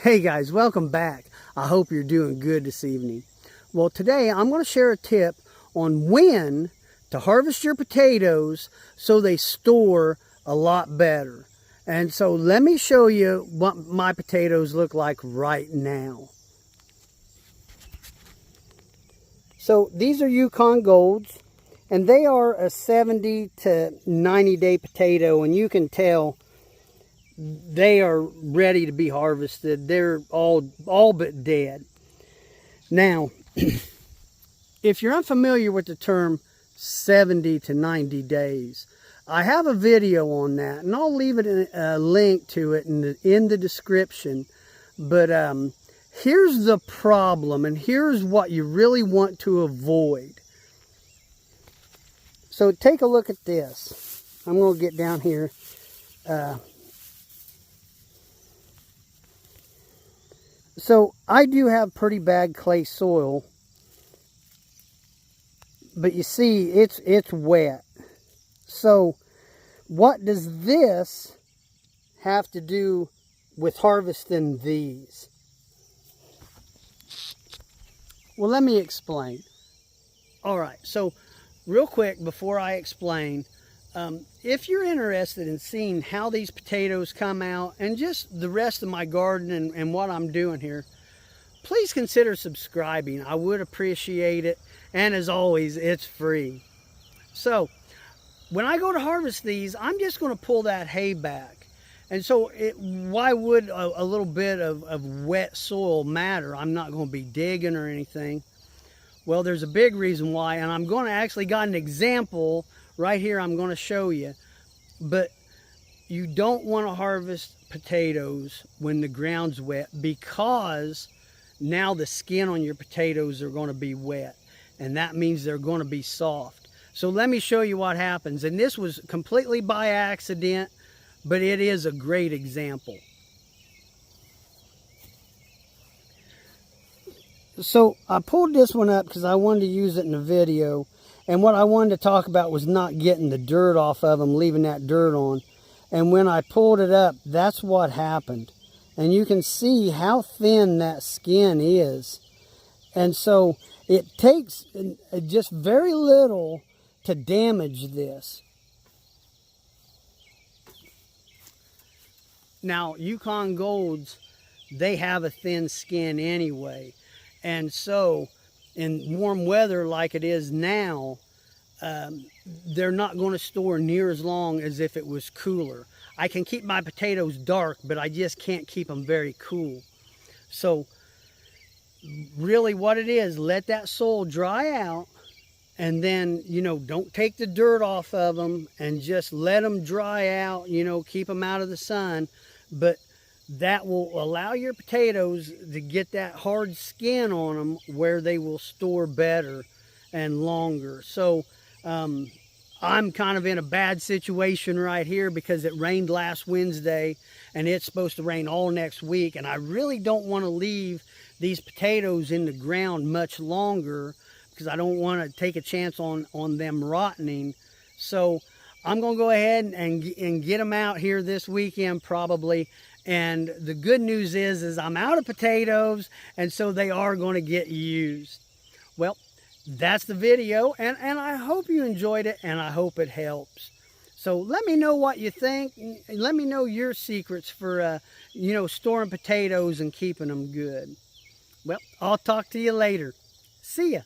Hey guys, welcome back. I hope you're doing good this evening. Well, today I'm going to share a tip on when to harvest your potatoes so they store a lot better. And so let me show you what my potatoes look like right now. So these are Yukon Golds, and they are a 70 to 90 day potato, and you can tell they are ready to be harvested. They're all but dead. Now, if you're unfamiliar with the term 70 to 90 days, I have a video on that, and I'll leave it a link to it in the description. But here's the problem, and here's what you really want to avoid. So take a look at this. I'm going to get down here. So I do have pretty bad clay soil, but you see it's wet. So what does this have to do with harvesting these? Well, let me explain. All right, so real quick before I explain, if you're interested in seeing how these potatoes come out and just the rest of my garden and what I'm doing here, please consider subscribing. I would appreciate it. And as always, it's free. So when I go to harvest these, I'm just going to pull that hay back. And so why would a little bit of wet soil matter? I'm not going to be digging or anything. Well, there's a big reason why, and I'm going to actually got an example right here I'm going to show you. But you don't want to harvest potatoes when the ground's wet, because now the skin on your potatoes are going to be wet, and that means they're going to be soft. So let me show you what happens. And this was completely by accident, but it is a great example. So I pulled this one up because I wanted to use it in the video. And what I wanted to talk about was not getting the dirt off of them, leaving that dirt on. And when I pulled it up, that's what happened. And you can see how thin that skin is. And so it takes just very little to damage this. Now, Yukon Golds, they have a thin skin anyway. And so in warm weather like it is now, they're not going to store near as long as if it was cooler. I can keep my potatoes dark, but I just can't keep them very cool. So really what it is, let that soil dry out, and then, don't take the dirt off of them, and just let them dry out, keep them out of the sun. But that will allow your potatoes to get that hard skin on them where they will store better and longer. So I'm kind of in a bad situation right here because it rained last Wednesday and it's supposed to rain all next week, and I really don't want to leave these potatoes in the ground much longer because I don't want to take a chance on them rotting. So I'm going to go ahead and get them out here this weekend probably. And the good news is I'm out of potatoes, and so they are going to get used. Well, that's the video, and I hope you enjoyed it, and I hope it helps. So let me know what you think. Let me know your secrets for, storing potatoes and keeping them good. Well, I'll talk to you later. See ya.